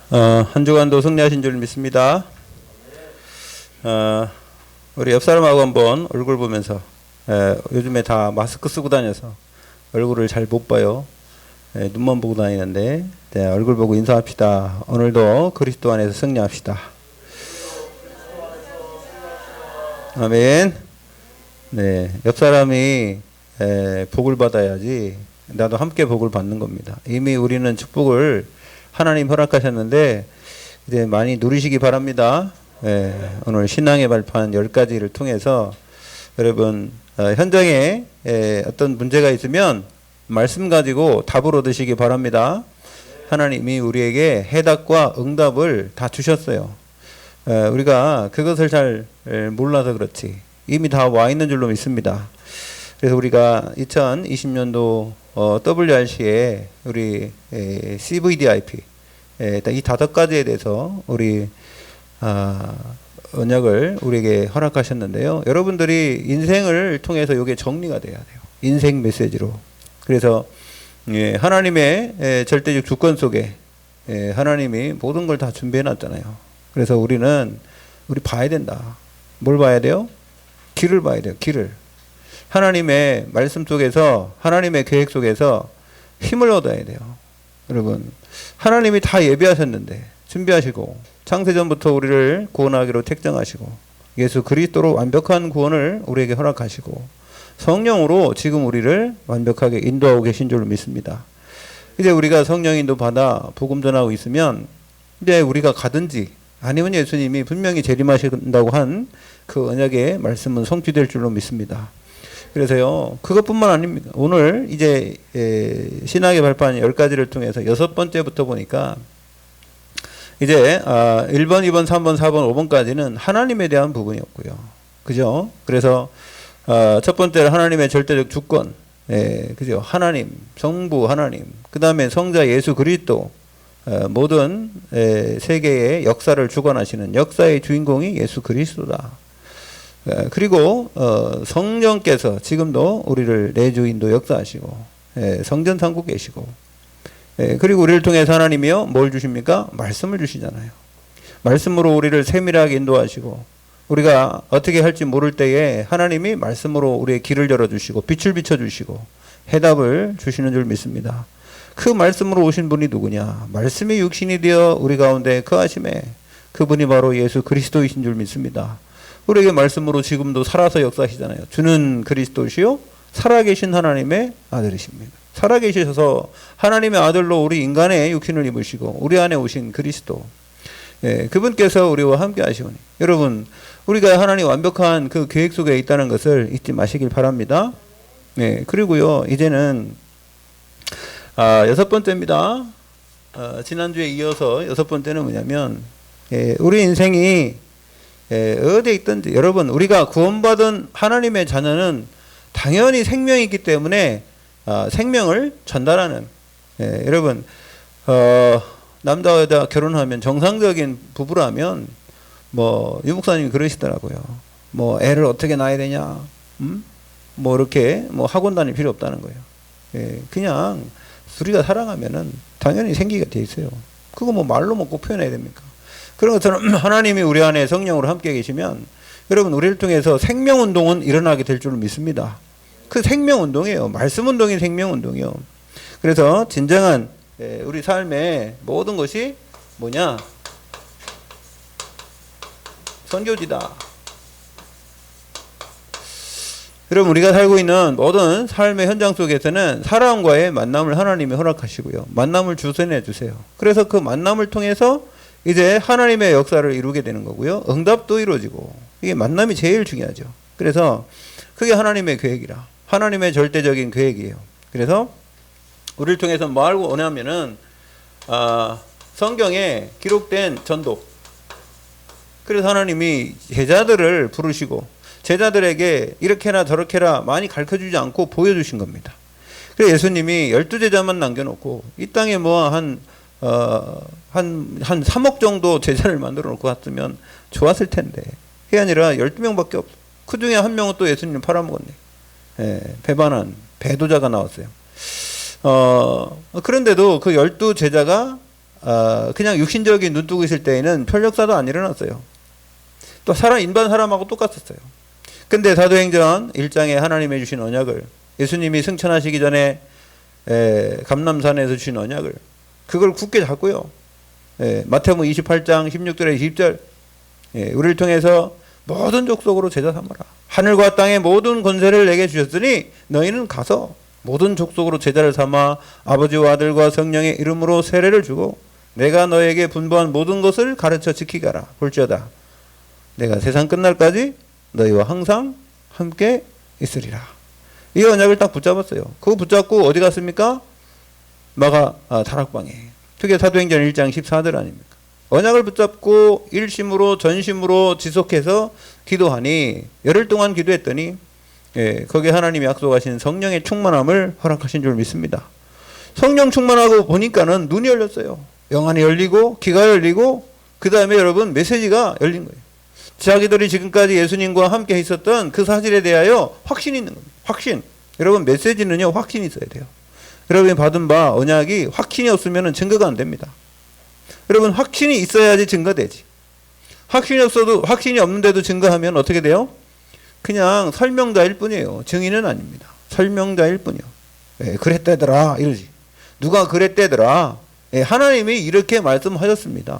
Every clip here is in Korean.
한 주간도 승리하신 줄 믿습니다. 우리 옆 사람하고 한번 얼굴 보면서, 요즘에 다 마스크 쓰고 다녀서 얼굴을 잘 못 봐요. 눈만 보고 다니는데, 얼굴 보고 인사합시다. 오늘도 그리스도 안에서 승리합시다. 아멘. 네, 옆 사람이 복을 받아야지 나도 함께 복을 받는 겁니다. 이미 우리는 축복을 하나님 허락하셨는데 이제 많이 누리시기 바랍니다. 오늘 신앙의 발판 10가지를 통해서 여러분 현장에 어떤 문제가 있으면 말씀 가지고 답을 얻으시기 바랍니다. 하나님이 우리에게 해답과 응답을 다 주셨어요. 우리가 그것을 잘 몰라서 그렇지 이미 다 와 있는 줄로 믿습니다. 그래서 우리가 2020년도 WRC에 우리 CVDIP 이 5가지에 대해서 우리 언약을 우리에게 허락하셨는데요. 여러분들이 인생을 통해서 이게 정리가 돼야 돼요. 인생 메시지로. 그래서 하나님의 절대적 주권 속에 하나님이 모든 걸 다 준비해 놨잖아요. 그래서 우리 봐야 된다. 뭘 봐야 돼요? 길을 봐야 돼요. 길을. 하나님의 말씀 속에서 하나님의 계획 속에서 힘을 얻어야 돼요. 여러분 하나님이 다 예비하셨는데 준비하시고 창세전부터 우리를 구원하기로 택정하시고 예수 그리스도로 완벽한 구원을 우리에게 허락하시고 성령으로 지금 우리를 완벽하게 인도하고 계신 줄로 믿습니다. 이제 우리가 성령 인도 받아 복음 전하고 있으면 이제 우리가 가든지 아니면 예수님이 분명히 재림하신다고 한 그 언약의 말씀은 성취될 줄로 믿습니다. 그래서요, 그것뿐만 아닙니다. 오늘 이제 신학의 발판 10가지를 통해서 6번째부터 보니까 이제 1번, 2번, 3번, 4번, 5번까지는 하나님에 대한 부분이었고요. 그죠? 그래서 첫 번째는 하나님의 절대적 주권, 그죠? 하나님, 성부 하나님, 그 다음에 성자 예수 그리스도, 모든 세계의 역사를 주관하시는 역사의 주인공이 예수 그리스도다. 그리고 성령께서 지금도 우리를 내주인도 역사하시고 성전 삼고 계시고 그리고 우리를 통해서 하나님이요 뭘 주십니까? 말씀을 주시잖아요. 말씀으로 우리를 세밀하게 인도하시고 우리가 어떻게 할지 모를 때에 하나님이 말씀으로 우리의 길을 열어주시고 빛을 비춰주시고 해답을 주시는 줄 믿습니다. 그 말씀으로 오신 분이 누구냐? 말씀이 육신이 되어 우리 가운데 거하심에 그분이 바로 예수 그리스도이신 줄 믿습니다. 우리에게 말씀으로 지금도 살아서 역사하시잖아요. 주는 그리스도시요 살아계신 하나님의 아들이십니다. 살아계셔서 하나님의 아들로 우리 인간의 육신을 입으시고 우리 안에 오신 그리스도, 그분께서 우리와 함께 하시오니 여러분 우리가 하나님 완벽한 그 계획 속에 있다는 것을 잊지 마시길 바랍니다. 그리고요 이제는 6번째입니다. 지난주에 이어서 6번째는 뭐냐면 우리 인생이 어디에 있든지 여러분 우리가 구원받은 하나님의 자녀는 당연히 생명이 있기 때문에 생명을 전달하는 여러분 남자와 여자 결혼하면 정상적인 부부라면 뭐 유목사님이 그러시더라고요. 뭐 애를 어떻게 낳아야 되냐, 뭐 이렇게 뭐 학원 다닐 필요 없다는 거예요. 그냥 둘이가 사랑하면은 당연히 생기게 돼 있어요. 그거 뭐 말로 꼭 표현해야 됩니까? 그런 것처럼 하나님이 우리 안에 성령으로 함께 계시면 여러분 우리를 통해서 생명운동은 일어나게 될 줄 믿습니다. 그 생명운동이에요. 말씀운동이 생명운동이요. 그래서 진정한 우리 삶의 모든 것이 뭐냐? 선교지다. 여러분 우리가 살고 있는 모든 삶의 현장 속에서는 사람과의 만남을 하나님이 허락하시고요. 만남을 주선해 주세요. 그래서 그 만남을 통해서 이제 하나님의 역사를 이루게 되는 거고요. 응답도 이루어지고 이게 만남이 제일 중요하죠. 그래서 그게 하나님의 계획이라 하나님의 절대적인 계획이에요. 그래서 우리를 통해서 뭐 하고 오냐면은 성경에 기록된 전도. 그래서 하나님이 제자들을 부르시고 제자들에게 이렇게나 저렇게나 많이 가르쳐주지 않고 보여주신 겁니다. 그래서 예수님이 12제자만 남겨놓고 이 땅에 뭐 한 3억 정도 제자를 만들어 놓고 갔으면 좋았을 텐데 그게 아니라 12명밖에 없어. 그 중에 한 명은 또 예수님 팔아먹었네. 배반한 배도자가 나왔어요. 그런데도 그 12제자가 그냥 육신적인 눈 뜨고 있을 때에는 별 역사도 안 일어났어요. 또 일반 사람하고 똑같았어요. 근데 사도행전 1장에 하나님이 주신 언약을, 예수님이 승천하시기 전에 감람산에서 주신 언약을, 그걸 굳게 잡고요. 마태복음 28장 16절에 20절, 우리를 통해서 모든 족속으로 제자 삼으라. 하늘과 땅의 모든 권세를 내게 주셨으니 너희는 가서 모든 족속으로 제자를 삼아 아버지와 아들과 성령의 이름으로 세례를 주고 내가 너에게 분부한 모든 것을 가르쳐 지키가라. 볼지어다 내가 세상 끝날까지 너희와 항상 함께 있으리라. 이 언약을 딱 붙잡았어요. 그거 붙잡고 어디 갔습니까? 다락방에. 그게 사도행전 1장 14절 아닙니까? 언약을 붙잡고 일심으로 전심으로 지속해서 기도하니 열흘 동안 기도했더니 거기에 하나님이 약속하신 성령의 충만함을 허락하신 줄 믿습니다. 성령 충만하고 보니까는 눈이 열렸어요. 영안이 열리고 귀가 열리고 그 다음에 여러분 메시지가 열린 거예요. 자기들이 지금까지 예수님과 함께 있었던 그 사실에 대하여 확신이 있는 겁니다. 확신. 여러분 메시지는요 확신이 있어야 돼요. 여러분이 받은 바 언약이 확신이 없으면 증거가 안 됩니다. 여러분 확신이 있어야지 증거되지. 확신이 없는데도 증거하면 어떻게 돼요? 그냥 설명자일 뿐이에요. 증인은 아닙니다. 설명자일 뿐이요. 그랬대더라 이러지. 누가 그랬대더라. 하나님이 이렇게 말씀하셨습니다.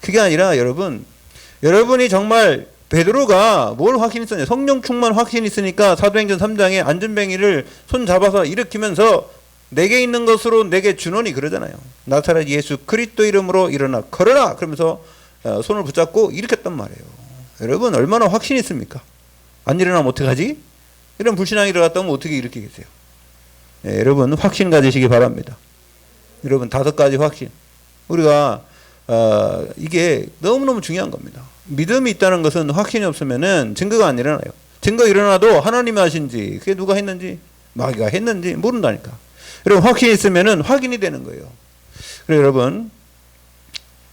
그게 아니라 여러분이 정말 베드로가 뭘 확신했었냐. 성령 충만 확신이 있으니까 사도행전 3장에 안전뱅이를 손 잡아서 일으키면서 내게 있는 것으로 내게 주노니 그러잖아요. 나사렛 예수 그리스도 이름으로 일어나 걸어라 그러면서 손을 붙잡고 일으켰단 말이에요. 여러분 얼마나 확신이 있습니까? 안 일어나면 어떡하지? 이런 불신앙이 일어났다면 어떻게 일으키겠어요? 여러분 확신 가지시기 바랍니다. 여러분 5가지 확신. 우리가 이게 너무너무 중요한 겁니다. 믿음이 있다는 것은 확신이 없으면은 증거가 안 일어나요. 증거 일어나도 하나님이 하신지 그게 누가 했는지 마귀가 했는지 모른다니까. 여러분 확신이 있으면은 확인이 되는 거예요. 그래서 여러분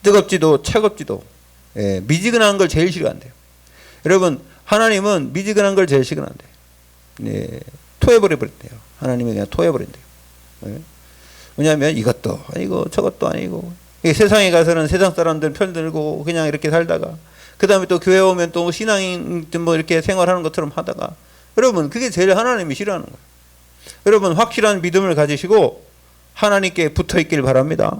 뜨겁지도 차갑지도 미지근한 걸 제일 싫어한대요. 여러분 하나님은 미지근한 걸 제일 싫어한대요. 토해버린대요. 하나님이 그냥 토해버린대요. 왜냐하면 이것도 아니고 저것도 아니고 세상에 가서는 세상 사람들 편들고 그냥 이렇게 살다가 그 다음에 또 교회 오면 또 신앙인 뭐 이렇게 생활하는 것처럼 하다가 여러분 그게 제일 하나님이 싫어하는 거예요. 여러분 확실한 믿음을 가지시고 하나님께 붙어있길 바랍니다.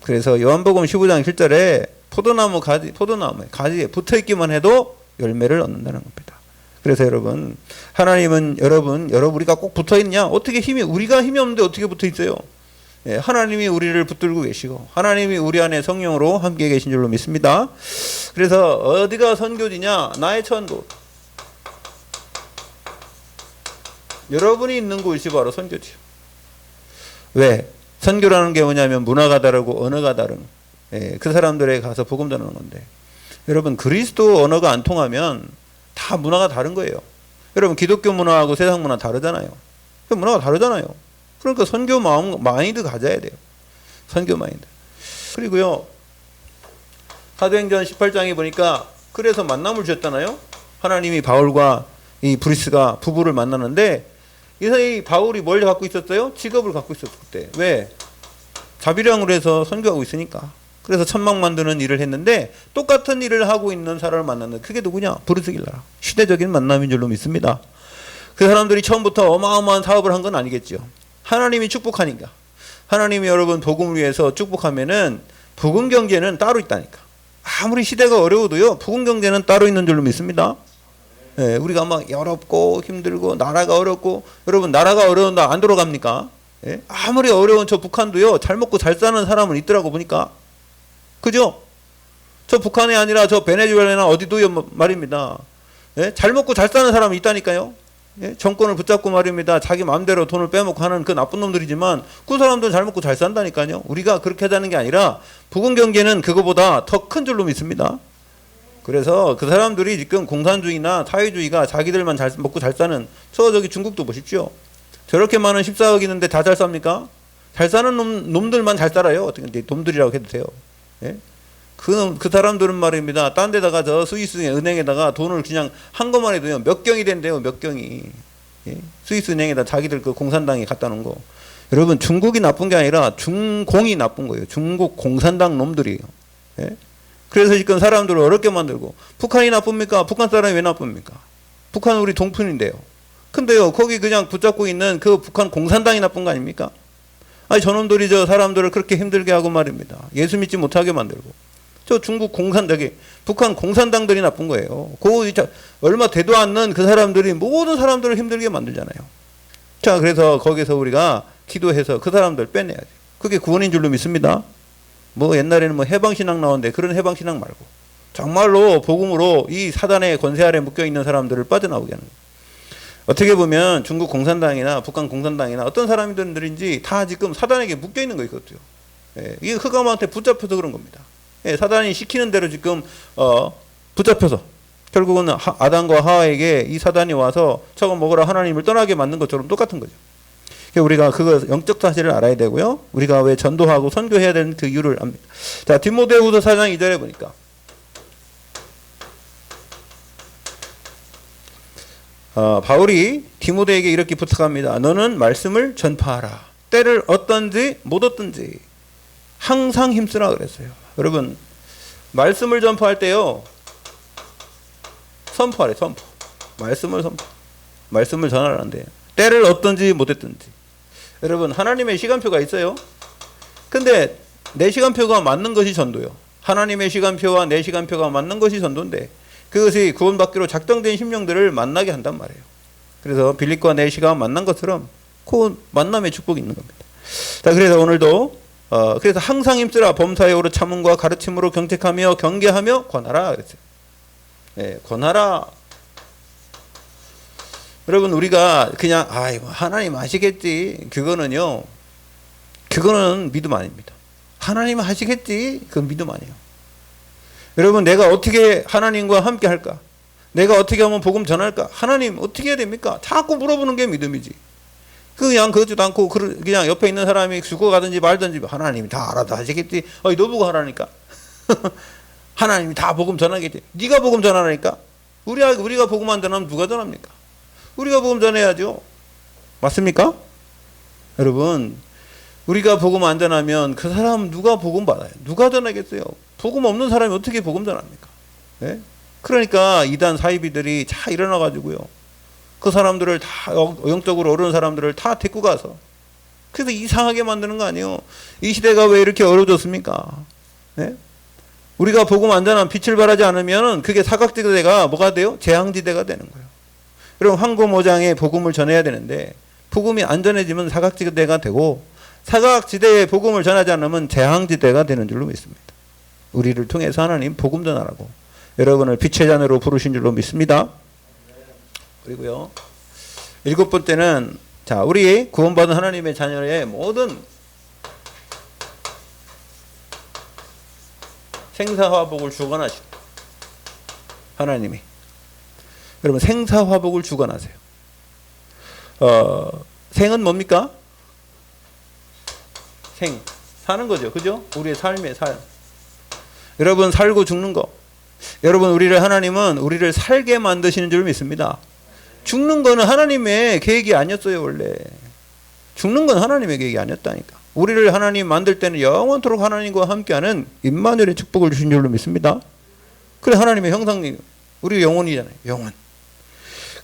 그래서 요한복음 15장 7절에 포도나무에 가지에 붙어있기만 해도 열매를 얻는다는 겁니다. 그래서 여러분 하나님은 우리가 꼭 붙어있냐? 우리가 힘이 없는데 어떻게 붙어있어요? 하나님이 우리를 붙들고 계시고 하나님이 우리 안에 성령으로 함께 계신 줄로 믿습니다. 그래서 어디가 선교지냐? 나의 천국. 여러분이 있는 곳이 바로 선교지요. 왜? 선교라는 게 뭐냐면 문화가 다르고 언어가 다른 그 사람들에 가서 복음 전하는 건데 여러분 그리스도 언어가 안 통하면 다 문화가 다른 거예요. 여러분 기독교 문화하고 세상 문화 다르잖아요. 그 문화가 다르잖아요. 그러니까 선교 마인드 가져야 돼요. 선교 마인드. 그리고요 사도행전 18장에 보니까 그래서 만남을 주셨잖아요. 하나님이 바울과 이 브리스가 부부를 만나는데 이 바울이 뭘 갖고 있었어요? 직업을 갖고 있었을 때. 왜? 자비령으로 해서 선교하고 있으니까. 그래서 천막 만드는 일을 했는데 똑같은 일을 하고 있는 사람을 만났는데 그게 누구냐? 브루스길라. 시대적인 만남인 줄로 믿습니다. 그 사람들이 처음부터 어마어마한 사업을 한 건 아니겠죠. 하나님이 축복하니까. 하나님이 여러분 복음을 위해서 축복하면은 복음 경제는 따로 있다니까. 아무리 시대가 어려워도요 복음 경제는 따로 있는 줄로 믿습니다. 우리가 막 어렵고 힘들고 나라가 어렵고 여러분 나라가 어려운데 안 돌아갑니까? 아무리 어려운 저 북한도요 잘 먹고 잘 사는 사람은 있더라고 보니까. 그죠? 저 북한이 아니라 저 베네수엘라나 어디도요 말입니다. 잘 먹고 잘 사는 사람이 있다니까요. 정권을 붙잡고 말입니다. 자기 마음대로 돈을 빼먹고 하는 그 나쁜 놈들이지만 그 사람들은 잘 먹고 잘 산다니까요. 우리가 그렇게 하자는 게 아니라 부흥 경제는 그거보다 더 큰 줄로 믿습니다. 그래서 그 사람들이 지금 공산주의나 사회주의가 자기들만 잘 먹고 잘 사는 저기 중국도 보십시오. 저렇게 많은 14억 있는데 다 잘 삽니까? 잘 사는 놈들만 잘 살아요. 어떻게 놈들이라고 해도 돼요. 그 사람들은 말입니다. 딴 데다가 저 스위스 은행에다가 돈을 그냥 한 것만 해도요 몇 경이 된대요. 몇 경이. 예? 스위스 은행에다 자기들 그 공산당이 갖다 놓은 거. 여러분 중국이 나쁜 게 아니라 중공이 나쁜 거예요. 중국 공산당 놈들이에요. 예? 그래서 지금 사람들을 어렵게 만들고 북한이 나쁩니까? 북한 사람이 왜 나쁩니까? 북한은 우리 동풍인데요. 근데요 거기 그냥 붙잡고 있는 그 북한 공산당이 나쁜 거 아닙니까? 아니 저놈들이 저 사람들을 그렇게 힘들게 하고 말입니다. 예수 믿지 못하게 만들고 저 중국 공산당이 북한 공산당들이 나쁜 거예요. 그 얼마 되도 않는 그 사람들이 모든 사람들을 힘들게 만들잖아요. 자 그래서 거기서 우리가 기도해서 그 사람들 빼내야죠. 그게 구원인 줄로 믿습니다. 뭐 옛날에는 뭐 해방신앙 나오는데 그런 해방신앙 말고 정말로 복음으로 이 사단의 권세 아래 묶여 있는 사람들을 빠져나오게 하는 거예요. 어떻게 보면 중국 공산당이나 북한 공산당이나 어떤 사람들인지 다 지금 사단에게 묶여 있는 거 있거든요. 예, 이게 흑암한테 붙잡혀서 그런 겁니다. 예, 사단이 시키는 대로 지금 붙잡혀서 결국은 아담과 하와에게 이 사단이 와서 저거 먹으라 하나님을 떠나게 만든 것처럼 똑같은 거죠. 우리가 그거 영적 사실을 알아야 되고요. 우리가 왜 전도하고 선교해야 되는 그 이유를 압니다. 자, 디모데후서 4장 2절에 보니까 바울이 디모데에게 이렇게 부탁합니다. 너는 말씀을 전파하라. 때를 얻든지 못 얻든지 항상 힘쓰라 그랬어요. 여러분 말씀을 전파할 때요. 선포하래. 선포. 말씀을 선포. 말씀을 전하라는데 때를 얻든지 못 얻든지. 여러분 하나님의 시간표가 있어요. 근데 내 시간표가 맞는 것이 전도요. 하나님의 시간표와 내 시간표가 맞는 것이 전도인데 그것이 구원받기로 작정된 심령들을 만나게 한단 말이에요. 그래서 빌립과 내 시간 만난 것처럼 그 만남의 축복이 있는 겁니다. 자 그래서 오늘도 그래서 항상 힘쓰라. 범사에 오르 참음과 가르침으로 경책하며 경계하며 권하라 그랬어요. 예, 권하라. 여러분 우리가 그냥 아이고 하나님 아시겠지 그거는 믿음 아닙니다. 하나님 하시겠지 그건 믿음 아니에요. 여러분 내가 어떻게 하나님과 함께 할까? 내가 어떻게 하면 복음 전할까? 하나님 어떻게 해야 됩니까? 자꾸 물어보는 게 믿음이지. 그냥 그러지도 않고 그냥 옆에 있는 사람이 죽어가든지 말든지 하나님이 다 알아서 하시겠지. 너 보고 하라니까. 하나님이 다 복음 전하겠지. 네가 복음 전하라니까. 우리가 복음 안 전하면 누가 전합니까? 우리가 복음 전해야죠. 맞습니까? 여러분 우리가 복음 안 전하면 그 사람 누가 복음 받아요? 누가 전하겠어요? 복음 없는 사람이 어떻게 복음 전합니까? 네? 그러니까 이단 사이비들이 다 일어나가지고요. 그 사람들을 다 영적으로 어려운 사람들을 다 데리고 가서 그래서 이상하게 만드는 거 아니에요. 이 시대가 왜 이렇게 어려워졌습니까? 네? 우리가 복음 안 전하면 빛을 발하지 않으면 그게 사각지대가 뭐가 돼요? 재앙지대가 되는 거예요. 여러분 황고모장에 복음을 전해야 되는데 복음이 안 전해지면 사각지대가 되고 사각지대에 복음을 전하지 않으면 재앙지대가 되는 줄로 믿습니다. 우리를 통해서 하나님 복음 전하라고 여러분을 빛의 자녀로 부르신 줄로 믿습니다. 그리고요 7번째는 자 우리 구원받은 하나님의 자녀의 모든 생사화복을 주관하시고 하나님이 여러분 생사화복을 주관하세요. 생은 뭡니까? 생 사는 거죠. 그죠? 우리의 삶의 삶. 여러분 살고 죽는 거. 여러분 하나님은 우리를 살게 만드시는 줄 믿습니다. 죽는 거는 하나님의 계획이 아니었어요. 원래 죽는 건 하나님의 계획이 아니었다니까. 우리를 하나님 만들 때는 영원토록 하나님과 함께하는 임마누엘의 축복을 주신 줄로 믿습니다. 그래 하나님의 형상이 우리 영혼이잖아요. 영혼.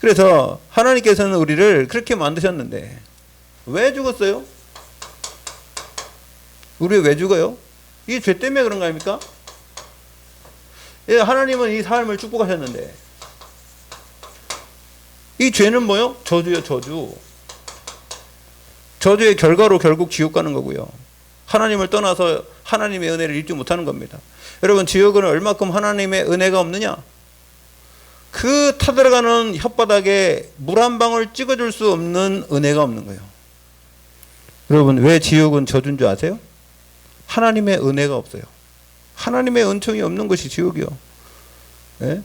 그래서 하나님께서는 우리를 그렇게 만드셨는데 왜 죽었어요? 우리 왜 죽어요? 이 죄 때문에 그런 거 아닙니까? 예, 하나님은 이 삶을 축복하셨는데 이 죄는 뭐요? 저주요. 저주. 저주의 결과로 결국 지옥 가는 거고요. 하나님을 떠나서 하나님의 은혜를 입지 못하는 겁니다. 여러분 지옥은 얼마큼 하나님의 은혜가 없느냐? 그 타들어가는 혓바닥에 물 한 방울 찍어줄 수 없는 은혜가 없는 거예요. 여러분 왜 지옥은 저주인 줄 아세요? 하나님의 은혜가 없어요. 하나님의 은총이 없는 것이 지옥이요. 네?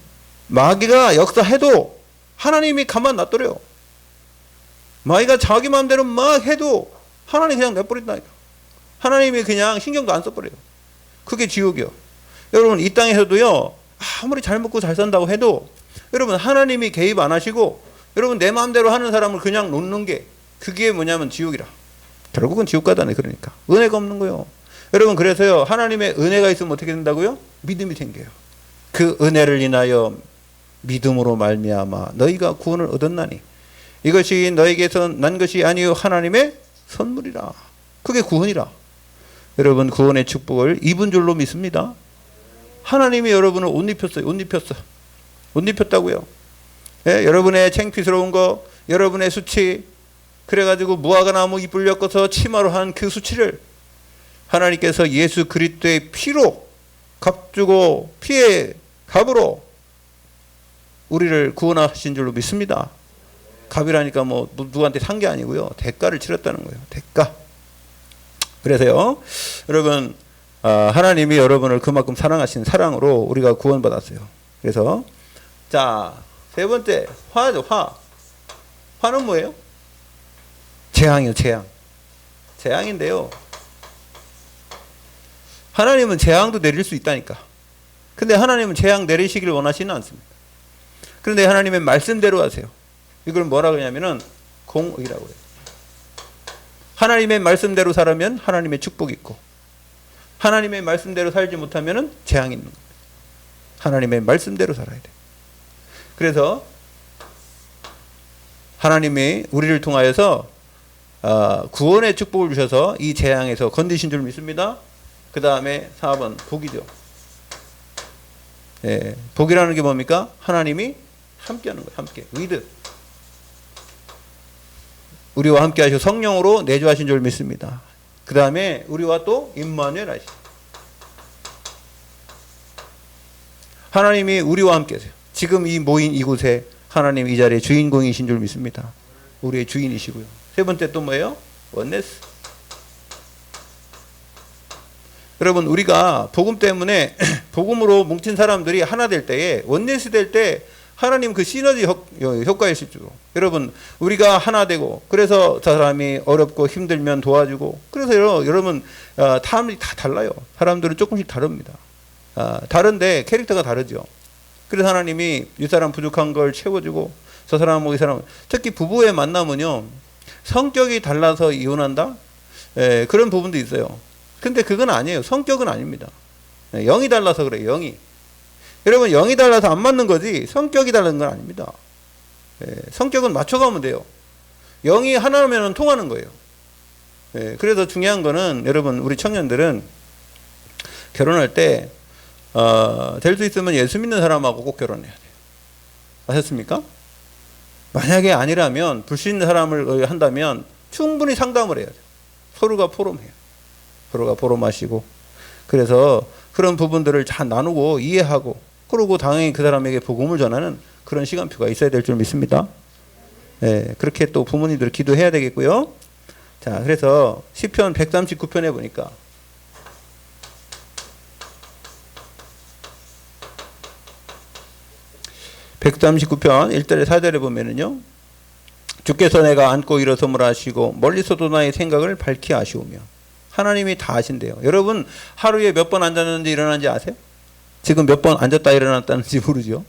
마귀가 역사해도 하나님이 가만 놔둬요. 마귀가 자기 마음대로 막 해도 하나님 그냥 내버린다니까. 하나님이 그냥 신경도 안 써버려요. 그게 지옥이요. 여러분 이 땅에서도요 아무리 잘 먹고 잘 산다고 해도 여러분 하나님이 개입 안 하시고 여러분 내 마음대로 하는 사람을 그냥 놓는 게 그게 뭐냐면 지옥이라. 결국은 지옥 가다네. 그러니까 은혜가 없는 거예요. 여러분 그래서요 하나님의 은혜가 있으면 어떻게 된다고요? 믿음이 생겨요. 그 은혜를 인하여 믿음으로 말미암아 너희가 구원을 얻었나니 이것이 너에게서 난 것이 아니요 하나님의 선물이라. 그게 구원이라. 여러분 구원의 축복을 입은 줄로 믿습니다. 하나님이 여러분을 옷 입혔어요. 옷 입혔다고요. 예, 여러분의 창피스러운 거, 여러분의 수치, 그래가지고 무화과나무 잎을 엮어서 치마로 한 그 수치를 하나님께서 예수 그리스도의 피로 값주고 피의 값으로 우리를 구원하신 줄로 믿습니다. 값이라니까 뭐 누구한테 산 게 아니고요. 대가를 치렀다는 거예요. 대가. 그래서요, 여러분 하나님이 여러분을 그만큼 사랑하신 사랑으로 우리가 구원받았어요. 그래서 자, 세 번째 화죠. 화는 뭐예요? 재앙이요. 재앙인데요. 하나님은 재앙도 내릴 수 있다니까. 근데 하나님은 재앙 내리시기를 원하시는 않습니다. 그런데 하나님의 말씀대로 하세요. 이걸 뭐라고 하냐면은 공의라고 해요. 하나님의 말씀대로 살면 하나님의 축복이 있고 하나님의 말씀대로 살지 못하면은 재앙이 있는 겁니다. 하나님의 말씀대로 살아야 돼요. 그래서 하나님이 우리를 통하여서 구원의 축복을 주셔서 이 재앙에서 건지신 줄 믿습니다. 그 다음에 4번 복이죠. 예, 복이라는 게 뭡니까? 하나님이 함께하는 거예요. 함께. 위드. 우리와 함께 하시고 성령으로 내주하신 줄 믿습니다. 그 다음에 우리와 또 임마누엘 하시. 하나님이 우리와 함께 하세요. 지금 이 모인 이곳에 하나님 이 자리에 주인공이신 줄 믿습니다. 우리의 주인이시고요. 세 번째 또 뭐예요? 원네스. 여러분 우리가 복음 때문에 복음으로 뭉친 사람들이 하나 될 때에 원네스 될 때 하나님 그 시너지 효과일 수 있죠. 여러분 우리가 하나 되고 그래서 저 사람이 어렵고 힘들면 도와주고 그래서 여러분 사람들이 다 달라요. 사람들은 조금씩 다릅니다. 다른데 캐릭터가 다르죠. 그래서 하나님이 이 사람 부족한 걸 채워주고 저 사람하고 이 사람 특히 부부의 만남은요 성격이 달라서 이혼한다? 예, 그런 부분도 있어요. 근데 그건 아니에요. 성격은 아닙니다. 영이 달라서 그래요. 영이. 여러분 영이 달라서 안 맞는 거지 성격이 다른 건 아닙니다. 예, 성격은 맞춰가면 돼요. 영이 하나면 통하는 거예요. 예, 그래서 중요한 거는 여러분 우리 청년들은 결혼할 때 될 수 있으면 예수 믿는 사람하고 꼭 결혼해야 돼요. 아셨습니까? 만약에 아니라면 불신는 사람을 한다면 충분히 상담을 해야 돼요. 서로가 포럼해요. 서로가 포럼하시고 그래서 그런 부분들을 잘 나누고 이해하고 그러고 당연히 그 사람에게 복음을 전하는 그런 시간표가 있어야 될 줄 믿습니다. 예, 그렇게 또 부모님들 기도해야 되겠고요. 자, 그래서 시편 139편에 보니까 (139편) 1절에 4절에 보면은요. 주께서 내가 앉고 일어섬을 하시고 멀리서도 나의 생각을 밝히 아시오며 하나님이 다 아신대요. 여러분 하루에 몇 번 앉았는지 일어났는지 아세요? 지금 몇 번 앉았다 일어났다는지 모르죠.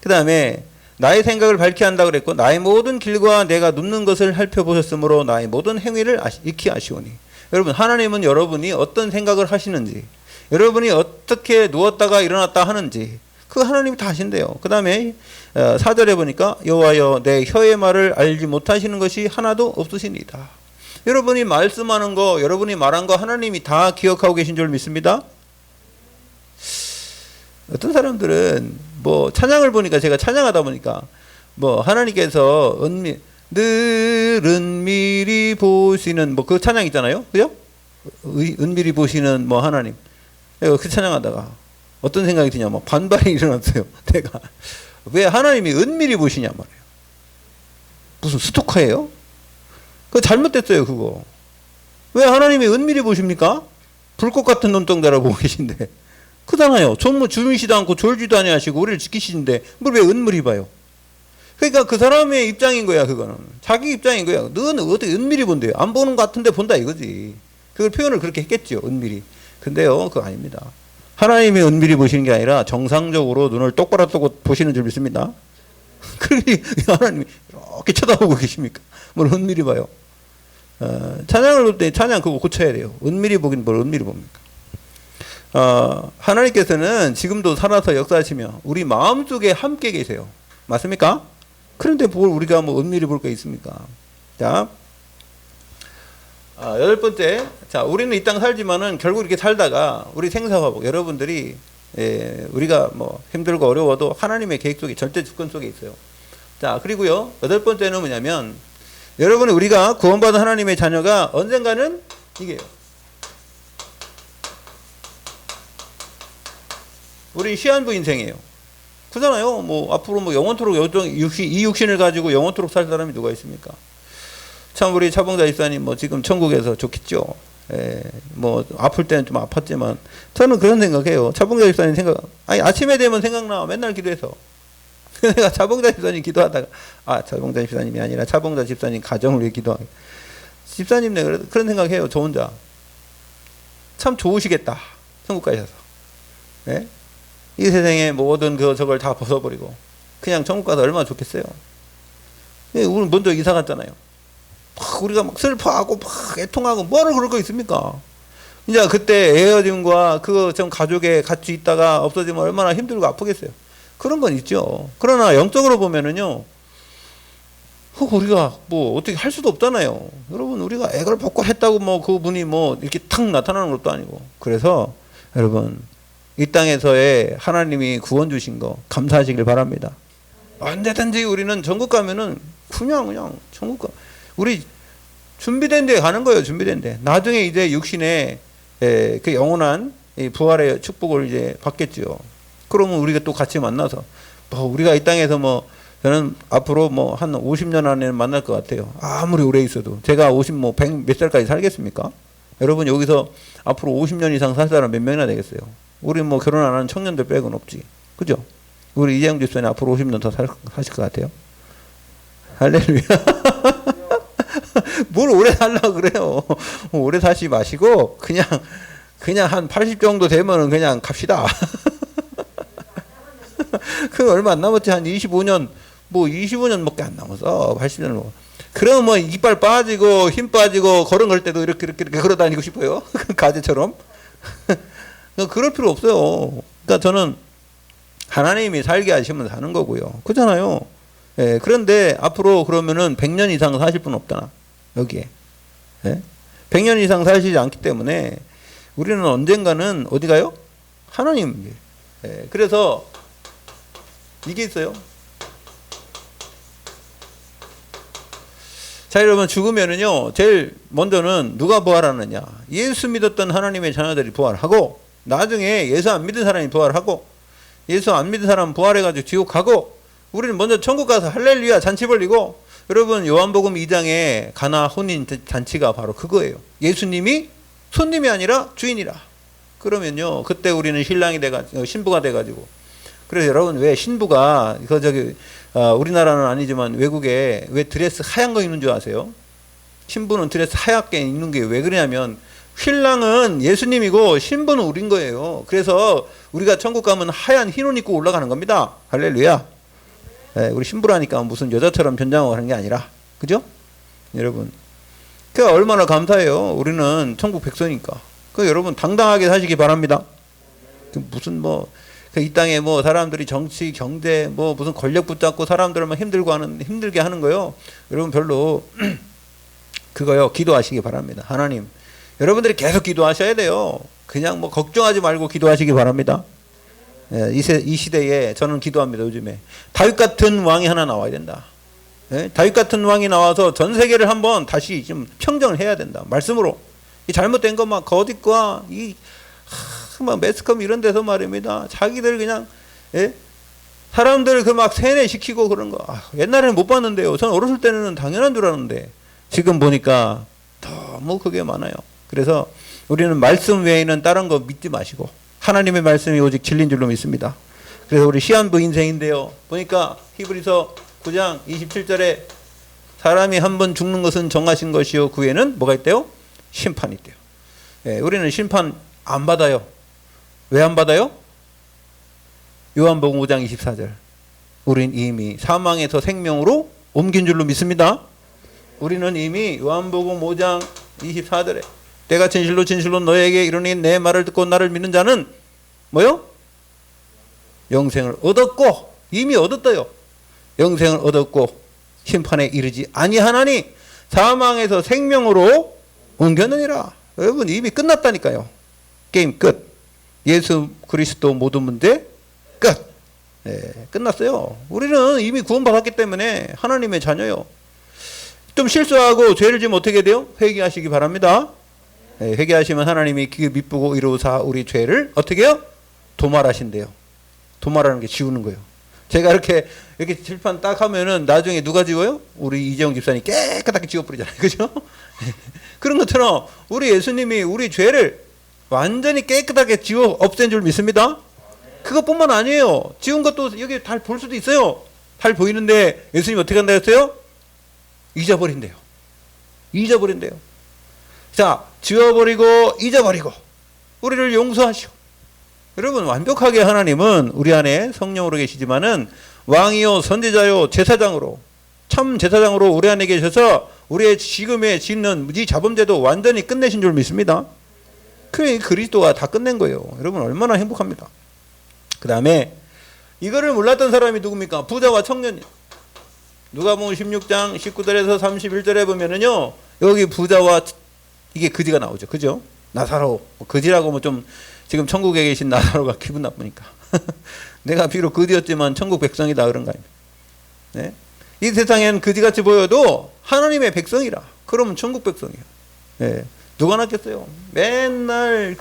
그 다음에 나의 생각을 밝히 한다 그랬고 나의 모든 길과 내가 눕는 것을 살펴보셨으므로 나의 모든 행위를 익히 아시오니. 여러분 하나님은 여러분이 어떤 생각을 하시는지 여러분이 어떻게 누웠다가 일어났다 하는지 그 하나님이 다 아신대요. 그 다음에 4절에 보니까 여호와여 내 혀의 말을 알지 못하시는 것이 하나도 없으시니이다. 여러분이 말씀하는 거 여러분이 말한 거 하나님이 다 기억하고 계신 줄 믿습니다. 어떤 사람들은 뭐 찬양을 보니까 제가 찬양하다 보니까 뭐 하나님께서 늘 은밀히 보시는 뭐 그 찬양 있잖아요. 그죠? 은밀히 보시는 뭐 하나님. 그 찬양하다가 어떤 생각이 드냐, 뭐 반발이 일어났어요. 내가 왜 하나님이 은밀히 보시냐 말이에요. 무슨 스토커예요? 그거 잘못됐어요. 그거 왜 하나님이 은밀히 보십니까? 불꽃 같은 눈동자를 보고 계신데 그잖아요. 전무 주무시도 않고 졸지도 아니하시고 우리를 지키시는데 뭘 왜 은밀히 봐요? 그러니까 그 사람의 입장인 거야. 그거는 자기 입장인 거야. 너는 어떻게 은밀히 본대요? 안 보는 것 같은데 본다 이거지. 그걸 표현을 그렇게 했겠죠. 은밀히. 근데요 그거 아닙니다. 하나님이 은밀히 보시는 게 아니라 정상적으로 눈을 똑바로 뜨고 보시는 줄 믿습니다. 그러니 하나님이 이렇게 쳐다보고 계십니까? 뭘 은밀히 봐요. 찬양을 볼 때 찬양 그거 고쳐야 돼요. 은밀히 보긴 뭘 은밀히 봅니까? 하나님께서는 지금도 살아서 역사하시며 우리 마음속에 함께 계세요. 맞습니까? 그런데 뭘 우리가 뭐 은밀히 볼 게 있습니까? 자, 여덟 번째. 자, 우리는 이 땅 살지만은 결국 이렇게 살다가 우리 생사화복 여러분들이 우리가 뭐 힘들고 어려워도 하나님의 계획 속에 절대 주권 속에 있어요. 자, 그리고요. 여덟 번째는 뭐냐면 여러분 우리가 구원받은 하나님의 자녀가 언젠가는 이게요. 우리 시한부 인생이에요. 그잖아요. 뭐 앞으로 뭐 영원토록 이 육신을 가지고 영원토록 살 사람이 누가 있습니까? 참 우리 차봉자 집사님 뭐 지금 천국에서 좋겠죠. 뭐 아플 때는 좀 아팠지만 저는 그런 생각해요. 차봉자 집사님 생각 아니 아침에 되면 생각나 맨날 기도해서 내가 차봉자 집사님 기도하다가 차봉자 집사님이 아니라 차봉자 집사님 가정을 위해 기도하고 집사님 내가 그런 생각해요. 저 혼자 참 좋으시겠다. 천국 가셔서 이 세상에 모든 저걸 다 벗어버리고 그냥 천국 가서 얼마나 좋겠어요. 우리 먼저 이사 갔잖아요. 우리가 막 슬퍼하고 막 애통하고 뭐를 그럴 거 있습니까? 이제 그때 헤어짐과 그 좀 가족에 같이 있다가 없어지면 얼마나 힘들고 아프겠어요. 그런 건 있죠. 그러나 영적으로 보면은요, 우리가 뭐 어떻게 할 수도 없잖아요. 여러분 우리가 애걸 벗고 했다고 뭐 그분이 뭐 이렇게 탁 나타나는 것도 아니고. 그래서 여러분 이 땅에서의 하나님이 구원 주신 거 감사하시길 바랍니다. 언제든지 우리는 전국 가면은 그냥 전국 가. 우리 준비된 데 가는 거예요. 준비된 데. 나중에 이제 육신의 그 영원한 부활의 축복을 이제 받겠죠. 그러면 우리가 또 같이 만나서 우리가 이 땅에서 뭐 저는 앞으로 뭐 한 50년 안에는 만날 것 같아요. 아무리 오래 있어도 제가 100 몇 살까지 살겠습니까? 여러분 여기서 앞으로 50년 이상 살 사람 몇 명이나 되겠어요? 우리 뭐 결혼 안 하는 청년들 빼고는 없지. 그죠? 우리 이재용 집사님 앞으로 50년 더 사실 것 같아요. 할렐루야. 뭘 오래 살려고 그래요. 오래 사시 마시고 그냥 한 80 정도 되면은 그냥 갑시다. 그 얼마 안 남았지. 한 25년 뭐 25년밖에 안 남았어. 80년을 뭐. 그럼 뭐 이빨 빠지고 힘 빠지고 걸을 때도 이렇게 걸어 다니고 싶어요. 가재처럼. 그럴 필요 없어요. 그러니까 저는 하나님이 살게 하시면 사는 거고요. 그렇잖아요. 그런데 앞으로 그러면은 100년 이상 사실 분 없잖아. 여기에. 100년 이상 사시지 않기 때문에 우리는 언젠가는 어디 가요? 하나님. 그래서 이게 있어요. 자, 여러분 죽으면은요. 제일 먼저는 누가 부활하느냐? 예수 믿었던 하나님의 자녀들이 부활하고 나중에 예수 안 믿은 사람이 부활하고 예수 안 믿은 사람 부활해가지고 지옥 가고 우리는 먼저 천국 가서 할렐루야 잔치 벌리고 여러분 요한복음 2장에 가나 혼인 잔치가 바로 그거예요. 예수님이 손님이 아니라 주인이라. 그러면요 그때 우리는 신랑이 돼가지고 신부가 돼가지고 그래서 여러분 왜 신부가 우리나라는 아니지만 외국에 왜 드레스 하얀 거 입는 줄 아세요? 신부는 드레스 하얗게 입는 게 왜 그러냐면 신랑은 예수님이고 신부는 우린 거예요. 그래서 우리가 천국 가면 하얀 흰 옷 입고 올라가는 겁니다. 할렐루야. 우리 신부라니까 무슨 여자처럼 변장하고 하는 게 아니라 그죠? 여러분 그 얼마나 감사해요. 우리는 천국 백성이니까. 그 여러분 당당하게 사시기 바랍니다. 무슨 뭐 이 땅에 뭐 사람들이 정치 경제 뭐 무슨 권력 붙잡고 사람들만 힘들게 하는 거요. 여러분 별로 그거요. 기도하시기 바랍니다. 하나님 여러분들이 계속 기도하셔야 돼요. 그냥 뭐 걱정하지 말고 기도하시기 바랍니다. 이 시대에 저는 기도합니다. 요즘에 다윗 같은 왕이 하나 나와야 된다. 다윗 같은 왕이 나와서 전 세계를 한번 다시 좀 평정을 해야 된다. 말씀으로 이 잘못된 거 막 거짓과 막 매스컴 이런 데서 말입니다. 자기들 그냥 사람들 그 막 세뇌시키고 그런 거 옛날에는 못 봤는데요. 저는 어렸을 때는 당연한 줄 알았는데 지금 보니까 너무 그게 많아요. 그래서 우리는 말씀 외에는 다른 거 믿지 마시고 하나님의 말씀이 오직 진리인 줄로 믿습니다. 그래서 우리 시한부 인생인데요. 보니까 히브리서 9장 27절에 사람이 한 번 죽는 것은 정하신 것이요 그 후에는 뭐가 있대요? 심판이 있대요. 우리는 심판 안 받아요. 왜 안 받아요? 요한복음 5장 24절 우린 이미 사망에서 생명으로 옮긴 줄로 믿습니다. 우리는 이미 요한복음 5장 24절에 내가 진실로 진실로 너에게 이르니 내 말을 듣고 나를 믿는 자는 뭐요? 영생을 얻었고, 이미 얻었어요. 영생을 얻었고 심판에 이르지 아니하나니 사망에서 생명으로 옮겼느니라. 여러분 이미 끝났다니까요. 게임 끝. 예수 그리스도 모든 문제 끝. 네, 끝났어요. 우리는 이미 구원받았기 때문에 하나님의 자녀요. 좀 실수하고 죄를 지면 어떻게 돼요? 회개하시기 바랍니다. 네, 회개하시면 하나님이 기가 미쁘고 이로사 우리 죄를 어떻게 해요? 도말하신대요. 도말하는 게 지우는 거예요. 제가 이렇게 칠판 딱 하면은 나중에 누가 지워요? 우리 이재용 집사님 깨끗하게 지워버리잖아요. 그죠? 그런 것처럼 우리 예수님이 우리 죄를 완전히 깨끗하게 지워 없앤 줄 믿습니다. 그것뿐만 아니에요. 지운 것도 여기 잘 볼 수도 있어요. 잘 보이는데 예수님 어떻게 한다 했어요? 잊어버린대요. 잊어버린대요. 자, 지워버리고 잊어버리고 우리를 용서하시고. 여러분 완벽하게 하나님은 우리 안에 성령으로 계시지만은 왕이요 선지자요 제사장으로 참 제사장으로 우리 안에 계셔서 우리의 지금의 짓는 이 자범죄도 완전히 끝내신 줄 믿습니다. 그 그리스도가 다 끝낸 거예요. 여러분 얼마나 행복합니다. 그 다음에 이거를 몰랐던 사람이 누굽니까? 부자와 청년. 누가복음 16장 19절에서 31절에 보면은요, 여기 부자와 이게 거지가 나오죠. 그죠? 나사로. 거지라고 하면 좀 지금 천국에 계신 나사로가 기분 나쁘니까. 내가 비록 거지였지만 천국 백성이다 그런 거 아닙니까? 네? 이 세상엔 거지같이 보여도 하나님의 백성이라. 그러면 천국 백성이에요. 네. 누가 낫겠어요? 맨날